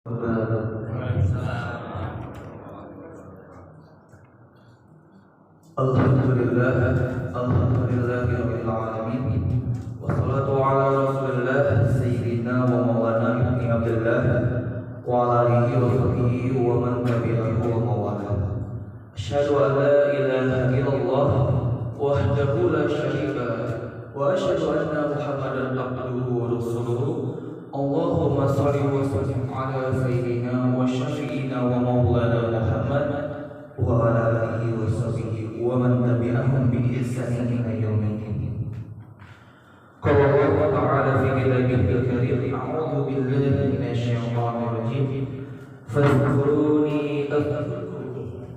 Alhamdulillah, alhamdulillahirabbil alamin. Wassalatu ala Rasulillah sayyidina wa maulana ibni Abdullah wa ala alihi wa sahbihi wa man tabi'ahu wa mawala. Asyhadu an la ilaha illallah wahdahu la syarika lah wa asyhadu anna Muhammadan abduhu wa rasuluhu. Allahumma shalli wa sallim ala sayyidina wa syafi'ina wa maulana Muhammad wa ala alihi wa sahbihi wa man tabi'ahum bi ihsanin ila yaumil. Qala Allah ta'ala fi kitabihil karim, a'udzu billahi minasy syaithanir rajim. Fadhkuruni adhkurkum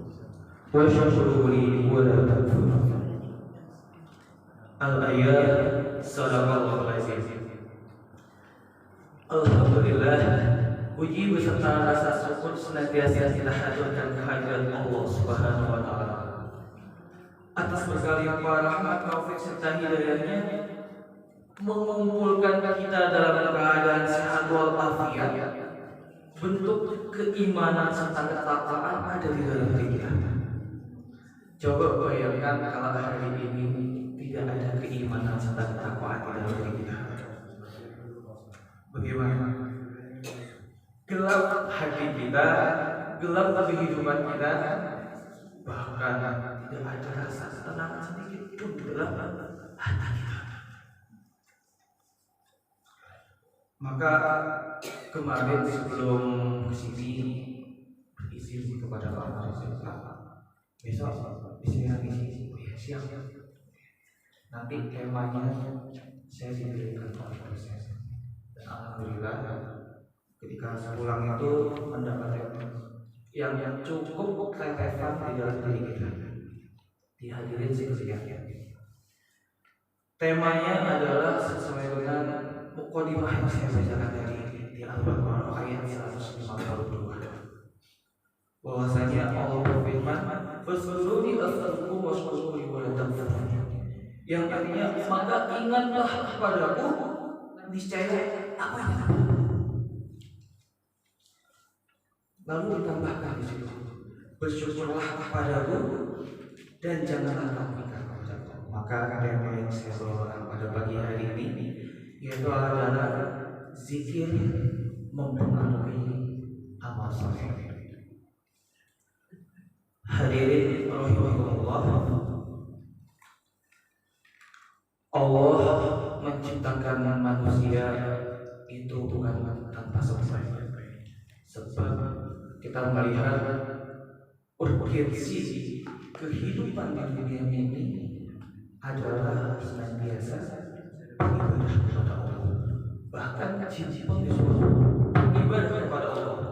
washkuruni wa la takfurun. Al-ayat sadaqallahul azim. Alhamdulillah, puji beserta rasa syukur senantiasa kita haturkan kehadirat Allah Subhanahu wa taala. Atas berlimpah rahmat, taufik serta hidayahnya mengumpulkan kita dalam keadaan sehat walafiat. Bentuk keimanan serta ketakwaan ada di dalam diri kita. Coba bayangkan kalau hari ini tidak ada keimanan serta ketakwaan di dalam diri kita. Bagaimana? Gelap hati kita, gelap kehidupan kita, bahkan tidak ada rasa tenang sedikit pun dalam hati kita. Maka kemarin sebelum kesini berizin kepada Pak Presiden, besok bisa ngisi siang. Nanti temanya saya diberikan Pak Presiden. Alhamdulillah, ketika pulang itu mendapat yang cukup relevan di dalam diri kita, dihadirin sekian. Temanya adalah sesuai dengan mukadimah yang saya bacakan tadi di Al-Baqarah ayat 152. Bahwasanya Allah berfirman, "Faskuruni azkurkum washkuruni wa la takfurun." Yang artinya, maka ingatlah kepadaku, niscaya apa yang ada. Lalu ditambahkan di situ, bersyukurlah kepadaku dan janganlah takut kepadaku. Maka tema yang saya bawakan pada pagi hari ini yaitu adalah zikir mempengaruhi amal saleh. Hadirin rahimakumullah, Allah menciptakan manusia itu bukan tanpa sebab. Sebab kita melihat urgensi kehidupan di dunia ini adalah senantiasa beribadah kepada Allah. Bahkan jin pun disuruh beribadah kepada Allah.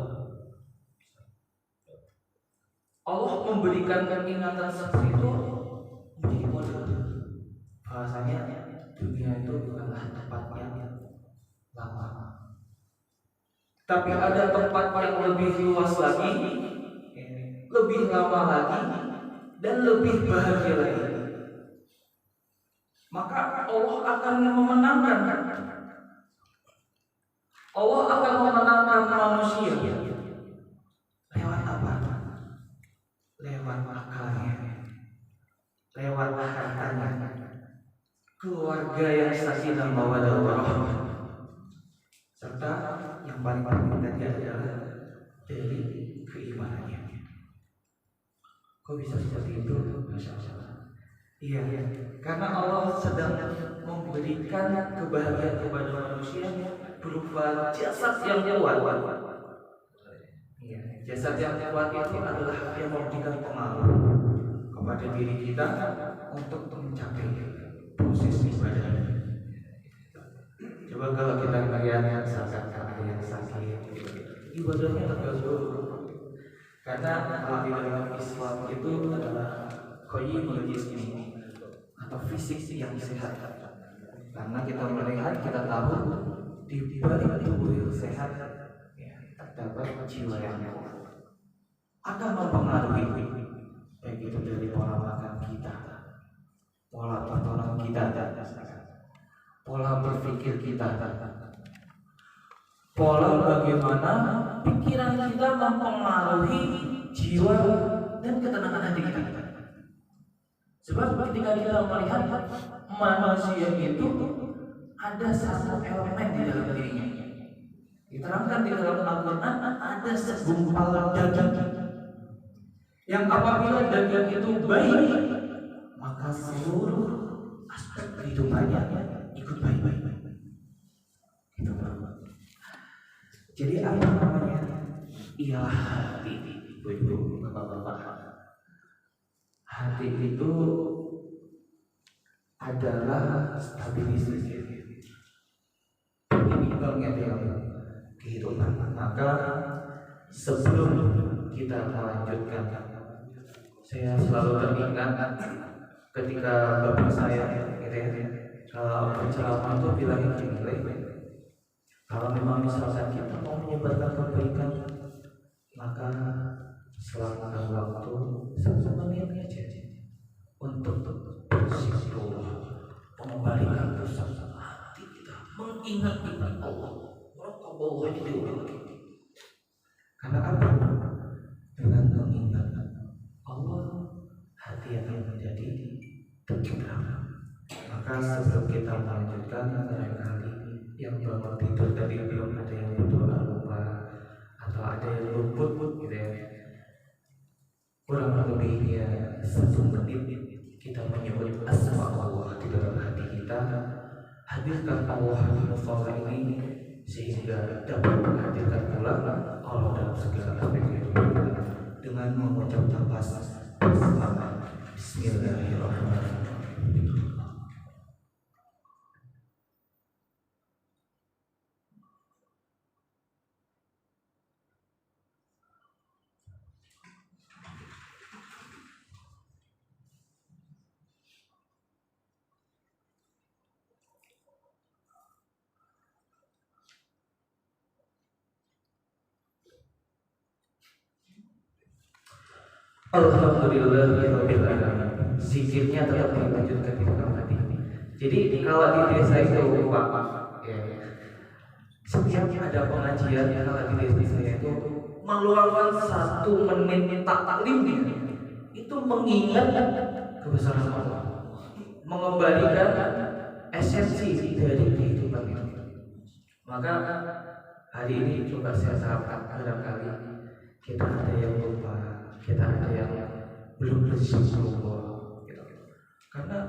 Allah memberikan ingatan seperti itu menjadi model. Bahasanya dunia itu bukanlah tempatnya lama, tapi ada tempat yang lebih luas lagi, lebih lama lagi, dan lebih bahagia lagi. Maka Allah akan memenangkan manusia. Lewat apa? Lewat akalnya, lewat hartanya, keluarga yang sakinah mawaddah warahmah, serta yang paling penting tadi adalah dari keimanannya. Kok bisa seperti itu? Masya Allah. Iya, karena Allah sedang memberikan kebahagiaan kepada manusia berupa jasad yang kuat. Iya, jasad yang kuat itu adalah yang memberikan pengaruh kepada diri kita untuk mencapai proses ibadah. Coba kalau kita melihat sahabat ada yang sakit, ibadahnya terganggu. Karena kalau di dalam Islam itu adalah qayyimul jismi atau fisik yang sehat. Karena kita melihat, kita tahu di balik tubuh yang sehat terdapat jiwa yang akan mempengaruhi baik itu dari pola makan kita, pola tontonan kita, pola berpikir kita, pola bagaimana pikiran kita mempengaruhi jiwa dan ketenangan hati kita. Sebab ketika kita melihat manusia itu ada satu elemen di dalam dirinya. Diterangkan di dalam Al-Quran ada segumpal daging yang apabila daging itu baik, maka seluruh aspek kehidupannya ikut baik-baik. Gitu. Jadi apa namanya? Ialah hati, ibu-ibu, bapak-bapak. Hati itu adalah stabilisasi penyeimbangnya dalam kehidupan. Maka sebelum kita melanjutkan, saya selalu teringat ketika bapak saya kalau penceramah itu bilang gini, kalau memang misalkan kita mau menyebarkan kebaikan, maka selama waktu 1 menit aja untuk bersyukur, mengembalikan pusat hati kita, mengingat Allah. Allah ini diulang lagi. Karena apa? Dengan mengingat Allah, hati akan menjadi tenteram. Maka sebelum kita melanjutkan, barangkali yang bangun tidur tadi belum ada yang berdoa lupa atau ada yang luput gitu ya, kurang lebihnya 1 menit kita menyebut asma Allah di dalam hati kita. Hadirkan Allah di musola ini sehingga dapat menghadirkan pula Allah dalam segala aspek kehidupan kita dengan mengucap nafas bersama Bismillahirrahmanirrahim. Alhamdulillahirabbil alamin. Zikirnya tetap dilanjutkan di dalam hati. Jadi kalau di desa itu Pak, ya, setiap ada pengajian kalau di desa saya itu meluangkan 1 menit taklim itu mengingat kebesaran Allah, mengembalikan esensi dari kehidupan itu. Maka hari ini coba saya terapkan barangkali kita ada yang lupa, kita ada yang belum bersyukur gitu. Karena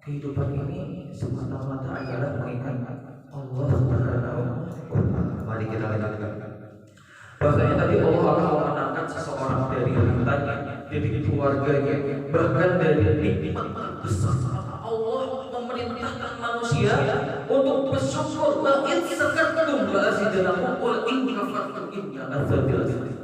kehidupan ini semata-mata adalah mengingat Allah Subhanahu wa Ta'ala. Mari kita lanjutkan. Bahasanya tadi Allah akan memenangkan seseorang dari hartanya, dari keluarganya, bahkan dari nikmat besar. Allah memerintahkan manusia untuk bersyukur. Wa in sakartum la azidannakum wa in kafartum inna azabi lasyadid.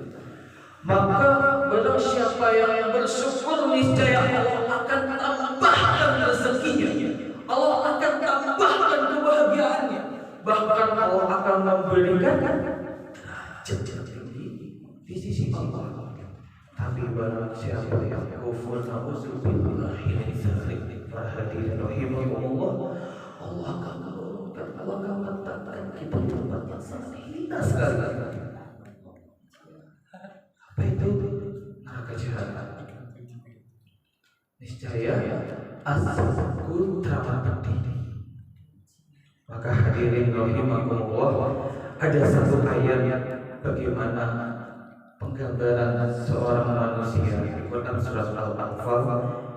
Maka barang siapa yang bersyukur, niscaya Allah akan tambahkan rezekinya, Allah akan tambahkan kebahagiaannya, bahkan Allah akan memberikan derajat tinggi di sisi Allah. Tapi barang siapa yang kufur, na'udzubillahi min dzalik, hadirin rahimakumullah, Allah akan menurunkan, Allah akan meletakkan kita di tempat yang sangat hina sekali. Apa itu? Neraka jahanam. Niscaya azabku teramat pedih. Maka hadirin rahimakumullah, ada satu ayat bagaimana penggambaran seorang manusia di Quran surat Al-Anfal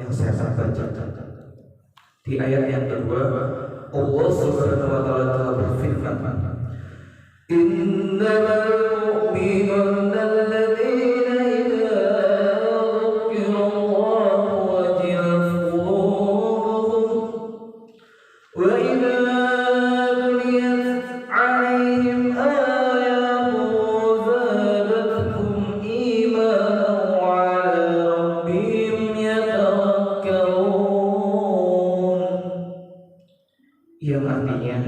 yang saya baca. Di ayat yang kedua, Allah Subhanahu wa Ta'ala berfirman, innamal mu'minuna alladzina idza dzukirallahu wajilat qulubuhum wa idza tuliyat 'alaihim ayatuhu zadatuhum imanan wa 'ala rabbihim yatawakkalun. Yang artinya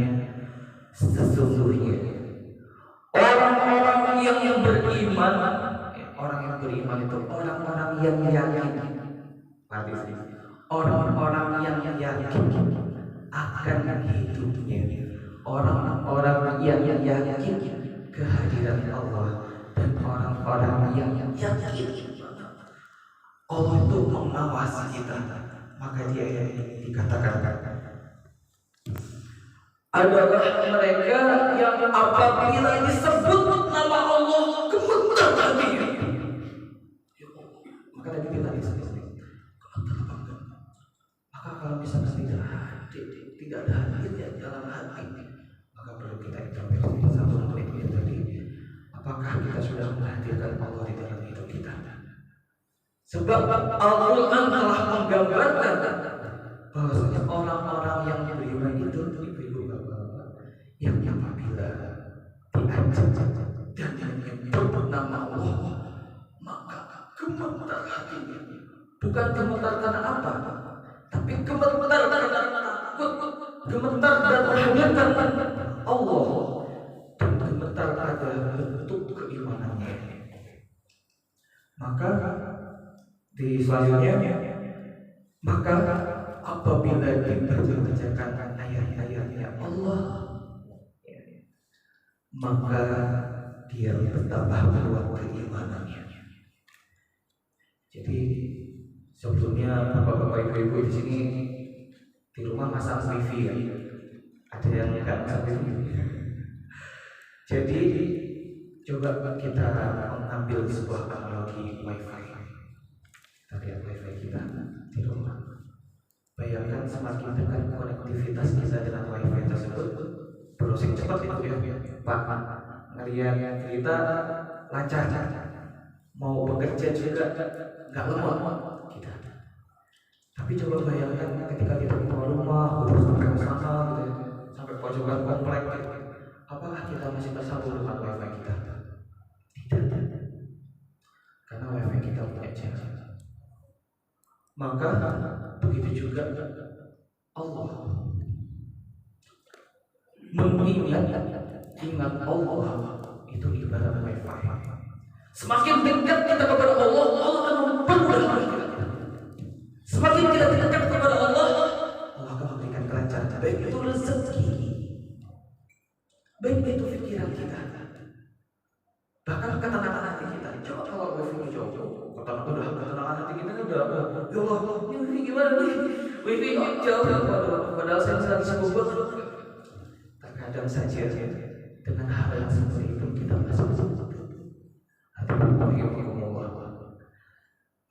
sesungguhnya orang-orang yang beriman, orang yang beriman itu orang-orang yang yakin. Orang-orang yang yakin akan hidupnya, orang-orang yang yakin kehadiran Allah, dan orang orang-orang yang yakin Allah itu mengawasi kita, maka di ayat ini dikatakan adalah mereka yang apabila disebut nama Allah gemetar hatinya. Maka tadi kita disebut gemetar apa? Maka kalau misalnya tidak ada hadirnya dalam hati, maka perlu kita introspeksi satu menit itu tadi. Apakah kita sudah menghadirkan Allah di dalam hidup kita? Sebab Al-Quran telah menggambarkan bahwasanya orang-orang yang beriman itu ibu-ibu bapak-bapak yang apabila diajak dan menyebut nama Allah maka gemetar hatinya. Bukan gemetar karena apa, tapi gemetar karena takut, gemetar dan menghadirkan Allah, dan gemetar adalah bentuk keimanannya. Maka di selanjutnya, maka apabila dibacakan ayat-ayatnya Allah, maka dia bertambah kuat keimanannya. Jadi sebelumnya bapak-bapak ibu-ibu di sini di rumah masang wifi ya, ada yang nggak masang wifi. Jadi coba kita mengambil sebuah analogi wifi. Kita lihat wifi kita di rumah. Bayangkan semakin dekat konektivitas kita dengan wifi tersebut, browsing cepat itu ya, Pak. Ngelihat kita lancar, mau bekerja juga nggak lemot kita. Tapi coba bayangkan ketika kita keluar rumah, urus sampai sana, gitu ya, sampai pojokan komplek, gitu. Apakah kita masih tersambung dengan wifi kita? Tidak, karena wifi kita punya jarak. Maka begitu juga Allah ingat Allah itu ibarat wifi. Semakin dekat kita kepada Allah, Allah akan mempermudah kita. Semakin kita dekat kepada Allah, Allah akan memberikan kelancaran. Baik itu rezeki, baik itu pikiran kita, bahkan ketenangan hati kita. Coba kalau wifi jauh, ketenangan hati kita udah ya Allah, ini wifi gimana nih? Wifi jauh, padahal saya sedang sibuk banget. Terkadang saja dengan hal yang seperti itu kita masih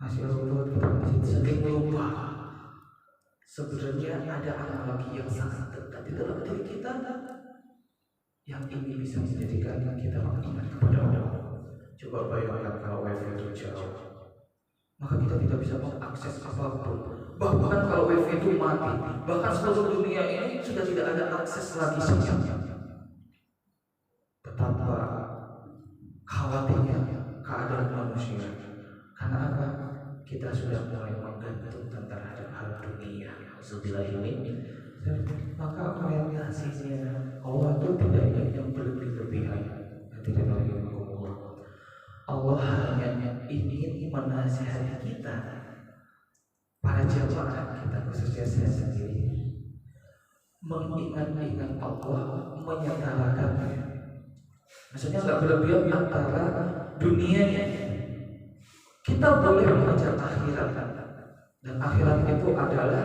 masih lupa, kita masih sering lupa. Sebenarnya ada analogi yang sangat dekat di dalam diri kita yang ini bisa menjadikan kita mengingat kepada Allah. Coba bayangkan kalau wifi itu jauh, maka kita tidak bisa mengakses apapun. Bahkan kalau wifi itu mati, bahkan seluruh dunia ini sudah tidak ada akses lagi sinyal. Betapa khawatirnya keadaan manusia. Karena apa? Kita sudah mulai menggantungkan terhadap hal dunia. Setelah ini, maka orientasinya Allah itu tidak ingin yang berlebih-lebihan. Tidak lagi Allah. Allah hanya ingin menasihati kita, para jamaah kita khususnya saya sendiri, mengingat-ingat Allah, menyetarakannya. Maksudnya nggak berlebihan antara dunianya. Kita boleh mengejar akhirat, dan akhirat itu adalah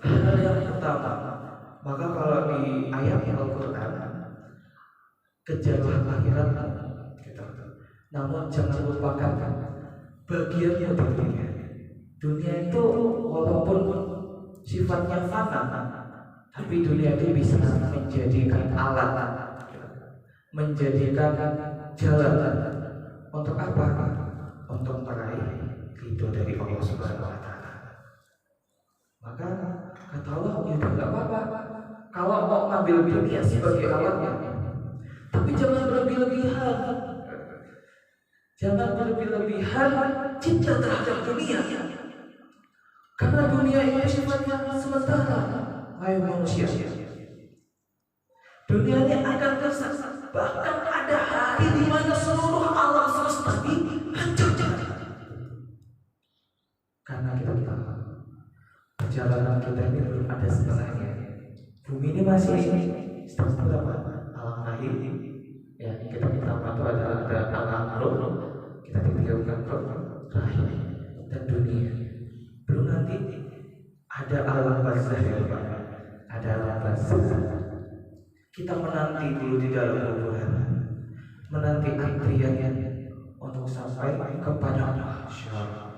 hal yang utama. Maka kalau di ayat Al-Quran, kejarlah akhirat, namun jangan lupakan bagiannya di dunia. Dunia itu walaupun sifatnya fana, tapi dunia itu bisa menjadikan alat, menjadikan jalan untuk apa? Untuk meraih ridho dari Allah Subhanahu wa Ta'ala. Maka kata Allah, ya tidak apa-apa kalau mau ngambil dunia sebagai alatnya, tapi jangan berlebih-lebihan. Jangan berlebih-lebihan cinta terhadap dunia, karena dunia ini sifatnya sementara. Hai manusia, dunia ini akan kesat. Bahkan ada hari di mana seluruh alam semesta dihancurkan. Karena kita tahu perjalanan kita ini belum ada setengahnya. Bumi ini masih setengah alam lahir. Ya, kita pertama itu ada alam roh, rahim dan dunia. Belum nanti ada alam barzah ya Pak. Ada alam barzah. Kita menanti dulu di dalam kuburan, menanti antrian untuk sampai kepada mahsyar.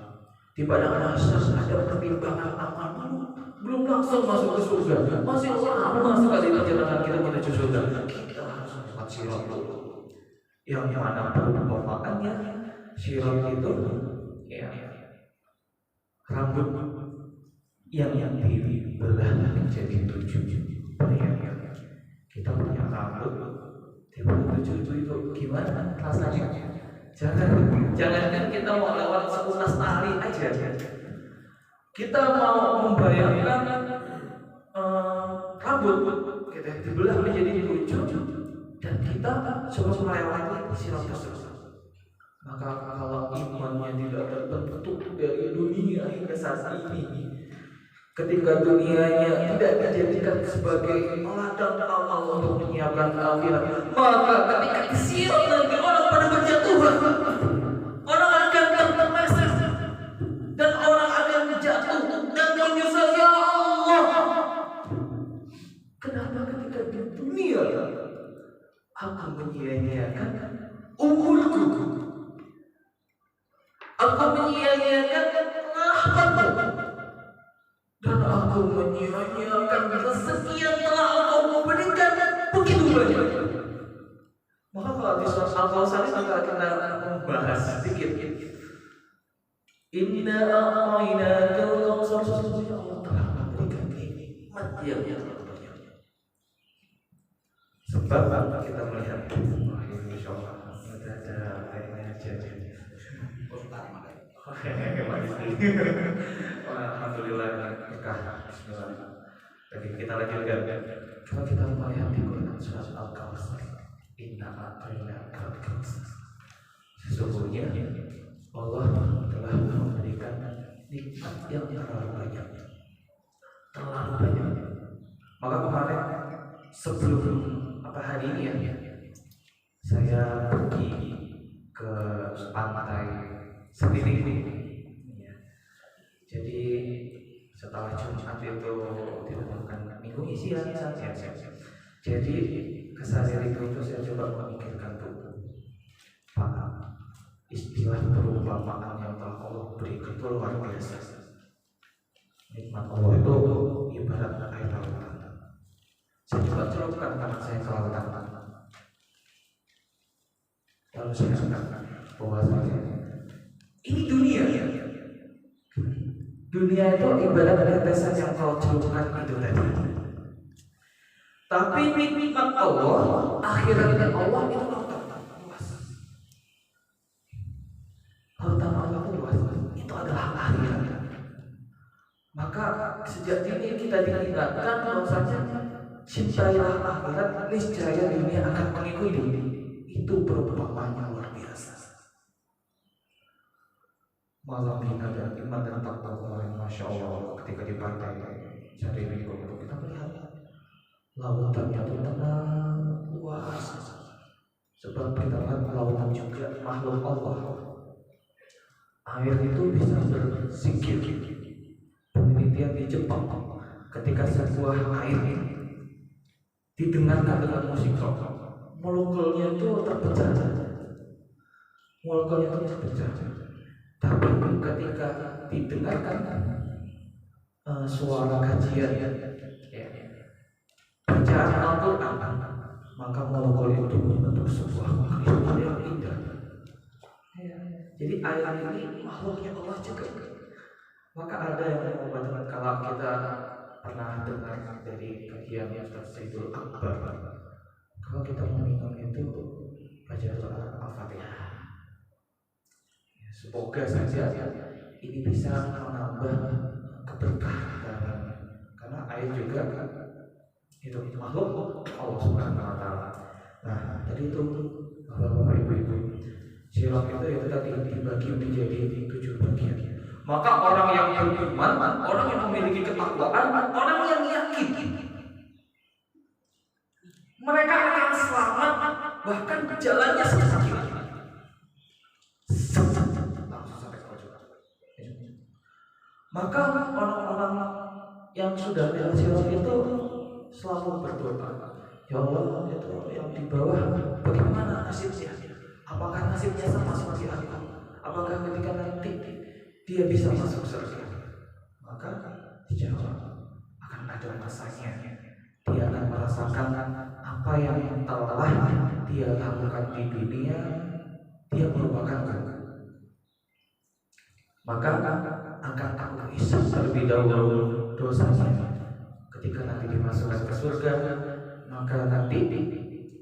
Di padang mahsyar ada pertimbangan amal, belum langsung masuk ke surga, masih lama sekali perjalanan kita menuju surga. Kita harus lewat sirat dulu, yang mana perumpamaannya sirat itu ya rambut yang dibelah menjadi 7 bagian. Kita punya rambut dibelah 7 itu gimana rasanya? Jangan kita mau lewat seutas tali aja. Kita mau membayangkan rambut kita dibelah menjadi 7 dan kita coba melewati sirat tersebut. Maka kalau imannya tidak terbentuk dari dunia hingga saat ini, ketika dunianya tidak dijadikan sebagai ladang amal untuk menyiapkan akhirat, maka ketika disirat nanti orang pada berjatuhan, orang akan terpeleset dan orang akan jatuh dan menyesal, ya Allah, kenapa ketika di dunia aku menyia-nyiakan umurku, aku menyia-nyiakan rahmatmu, dan aku menyia-nyiakan rezeki yang telah Engkau berikan begitu banyak. Maka kalau di surat Al-Kausar kita membahas sedikit. Inna a'tainakal kautsar, sesungguhnya Allah telah memberikan nikmat yang banyak. Sebab kita melihat, wah ini insyaallah ada aja. Alhamdulillah berkah. Bismillah. Jadi kita lanjutkan. Kalau kita melihat di Quran surat Al-Kausar, Inna a'tainakal kautsar, sesungguhnya Allah telah memberikan nikmat yang terlalu banyak. Maka kemarin sebelum hari ini ya, saya pergi ke pantai sendiri. Jadi setelah Jumat itu dilakukan minggu isian saja. Jadi kesadaran itu saya coba memikirkan Pak, istilah perumpamaan yang telah Allah berikan itu luar biasa. Nikmat Allah itu ibarat air lautan. Saya coba celupkan tangan saya ke lautan, lalu saya katakan bahwasanya ini dunia. Dunia itu ibarat tetesan yang kau celupkan itu tadi. Tapi nikmat Allah, akhirat Allah itu lautan luas. Lautan Allah itu luas. Itu adalah akhirat. Maka sejak ini kita diingatkan bahwasanya cintailah akhirat, niscaya dunia akan mengikuti. Itu perumpamaan luar biasa. Malam ini ada iman dan takwa kemarin, masya Allah, ketika di pantai cari minggu kita melihat lautannya itu tenang, luas. Sebab kita lihat lautan juga makhluk Allah. Air itu bisa bersikir. Penelitian di Jepang, ketika sebuah air didengarkan dengan musik rock, molekulnya itu terpecah. Tapi ketika didengarkan suara kajian bacaan Al-Quran, maka molekul itu membentuk sebuah kristal yang indah. Jadi air ini makhluknya Allah juga. Maka ada yang mengatakan kalau kita pernah dengar dari kajian Ustaz Saidul Akbar, kalau kita meminum itu baca doa Al-Fatihah. Semoga saja ini bisa menambah keberkahan, karena air juga itu makhluk Allah Subhanahu wa Ta'ala. Nah, tadi itu Bapak Ibu, sirat itu tadi dibagi menjadi 7 bagian. Maka orang yang beriman, orang yang memiliki ketakwaan, orang yang yakin, mereka akan selamat, bahkan jalannya sedikit. Langsung sampai ke Maka orang-orang yang sudah berhasil itu selalu berdoa, ya Allah, itu yang di bawah bagaimana nasibnya? Apakah nasibnya sama seperti aku? Apakah ketika nanti dia bisa masuk surga? Maka dijawab, akan ada masanya. Dia akan merasakan apa yang telah dia lakukan di dunia, dia melupakan. Maka akan aku hisab terlebih dahulu dosanya. Ketika nanti dimasukkan ke surga, maka nanti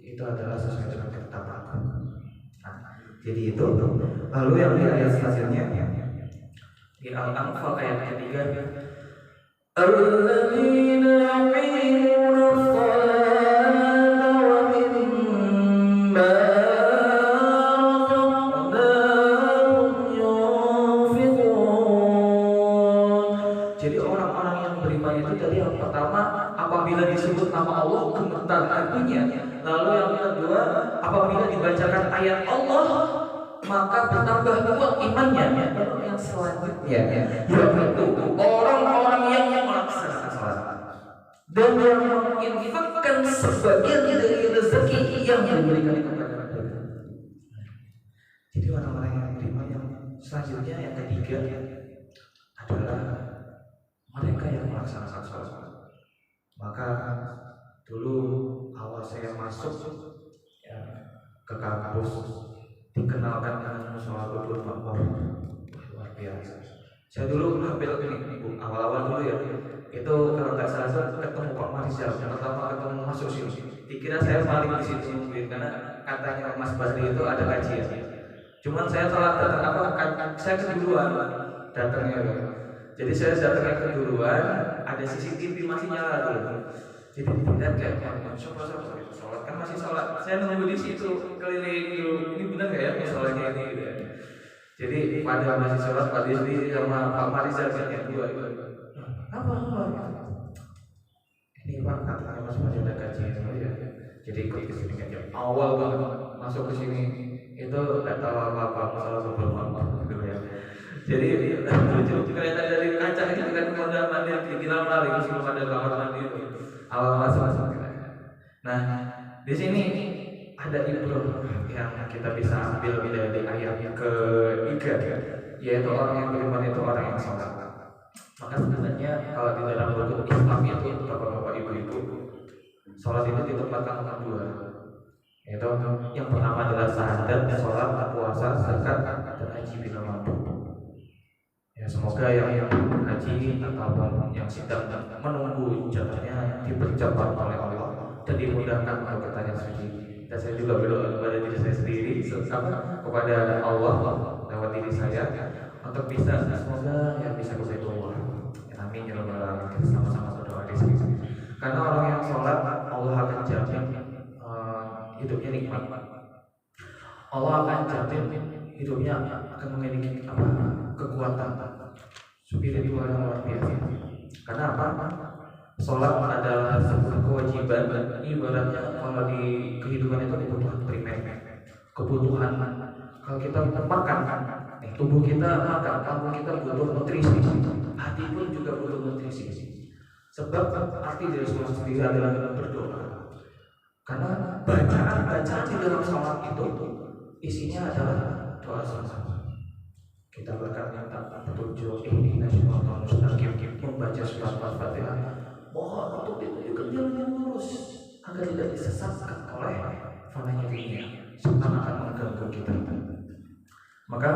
itu adalah sesuai dengan ketetapanku. Nah, jadi itu. Lalu yang di ayat selanjutnya di Al-Anfal ayat ketiga, alladzina yuqimuna as-salata wa mimma razaqnahum yunfiqun. Jadi orang-orang yang beriman itu tadi yang pertama, apabila disebut nama Allah gemetar hatinya. Lalu yang kedua, apabila dibacakan ayat Allah maka bertambah kuat imannya. Lalu yang selanjutnya yaitu orang-orang yang melaksanakan salat dan yang menginfakkan sebagian dari rezeki yang diberikan kepada mereka. Jadi orang-orang yang beriman yang selanjutnya yang ketiga adalah mereka yang melaksanakan salat. Maka dulu awal saya masuk ke kampus dikenalkan dengan musola Qudul Makmur, luar biasa. Saya dulu hampir ini awal-awal dulu ya, itu kalau nggak salah ketemu Pak Marisal, pertama ketemu masuk sini, dikira saya paling di situ nungguin karena katanya Mas Basri itu ada kajian. Cuman saya telat datang saya keduluan datangnya. Jadi saya datangnya keduluan, ada CCTV masih nyala dulu. Jadi tidak kayak sholat kan masih sholat. Saya nunggu di situ keliling dulu. Ini benar nggak ya sholatnya ini? Gitu ya. Jadi pada masih sholat Pak Disri sama Pak Marizal yang dua itu. Apa? Ini Pak katanya Mas masih ada kajian ya. Jadi ikut ke sini kajian. Awal banget masuk ke sini itu nggak tahu apa-apa masalah sebelum gitu ya. Jadi lucu kereta dari kaca itu kan modal mandi di dalam lari sebelum ada kamar mandi itu. Awal masuk. Nah, di sini ada ibrah yang kita bisa ambil dari ayat ketiga, yaitu orang yang beriman itu orang yang sholat. Maka sebenarnya kalau di dalam rukun Islam itu bapak-bapak ibu-ibu, sholat itu ditempatkan nomor dua. Yaitu yang pertama adalah syahadat, sholat, puasa, zakat, dan haji bila mampu. Ya, semoga yang haji ataupun yang sedang menunggu jatahnya dipercepat oleh Allah dan dimudahkan untuk bertanya suci. Dan saya juga berdoa kepada diri saya sendiri, kepada Allah lewat diri saya untuk bisa semoga yang bisa ke Baitullah. Amin ya rabbal alamin. Sama-sama berdoa di sini. Karena orang yang sholat Allah akan jamin hidupnya nikmat. Allah akan jamin hidupnya akan memiliki kekuatan spiritual yang luar biasa. Karena apa? Sholat adalah sebuah kewajiban. Ibaratnya kalau di kehidupan itu kebutuhan primer, kebutuhan. Kalau kita makan, tubuh kita makan, tubuh kita butuh nutrisi, hati pun juga butuh nutrisi. Sebab arti dari sholat sendiri adalah berdoa. Karena bacaan di dalam sholat itu isinya adalah doa sama. Kita bahkan minta petunjuk ihdinas siratal mustaqim, membaca surat Al-Fatihah, mohon untuk ditunjukkan jalan yang lurus agar tidak disesatkan oleh fananya dunia serta akan mengganggu kita. Maka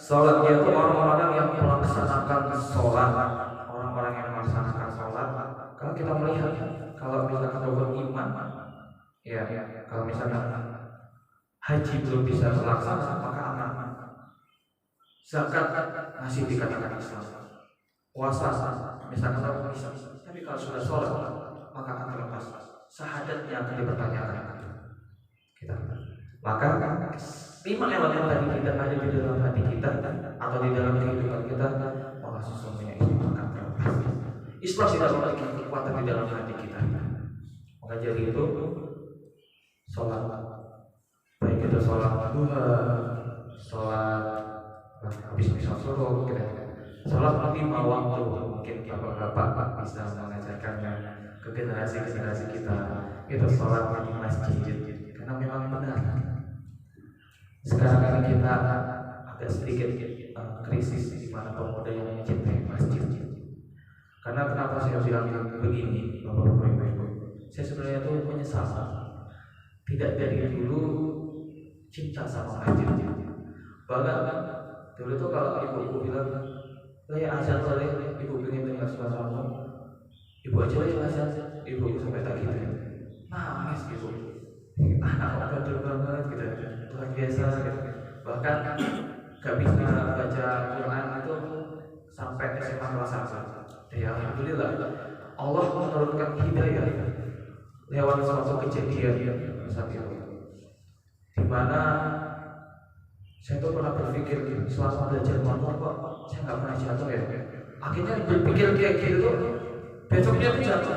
sholatnya itu orang-orang yang melaksanakan sholat, orang-orang yang melaksanakan sholat. Kalau kita melihat, kalau misalkan rukun iman, ya, kalau misalkan haji belum bisa terlaksana, maka aman. Zakat masih dikatakan Islam. Puasa misalkan orang bisa, tapi kalau sudah sholat maka akan terlepas. Syahadatnya akan dipertanyakan. Maka 5 elemen tadi kita ada di dalam hati kita atau di dalam kehidupan kita, maka sesungguhnya Islam akan terlepas. Islam tidak memiliki kekuatan di dalam hati kita. Maka jadi itu sholat, baik itu sholat duha, sholat habis misal suruh, Sholat 5 waktu, mungkin bapak-bapak bisa mengajarkannya ke generasi kita. Itu sholat di masjid, karena memang benar. Sekarang ini kita agak sedikit krisis di mana pemuda yang mencintai masjid. Karena kenapa saya bilang begini, bapak-bapak, ibu-ibu? Saya sebenarnya tuh menyesal tidak dari dulu cinta sama masjid. Bahkan dulu tuh kalau ibu bilang, "Saya azan sore, ibu pengen dengar suaramu," ibu aja yang azan, ibu sampai tak gitu, nangis ibu. Anak badul banget gitu, luar biasa gitu. Bahkan gak bisa baca Quran itu sampai SMA kelas 1. Ya alhamdulillah Allah menurunkan hidayah lewat suatu kejadian saat itu, di mana saya tuh pernah berpikir selama belajar motor kok saya nggak pernah jatuh ya. Akhirnya berpikir kayak gitu, besoknya tuh jatuh.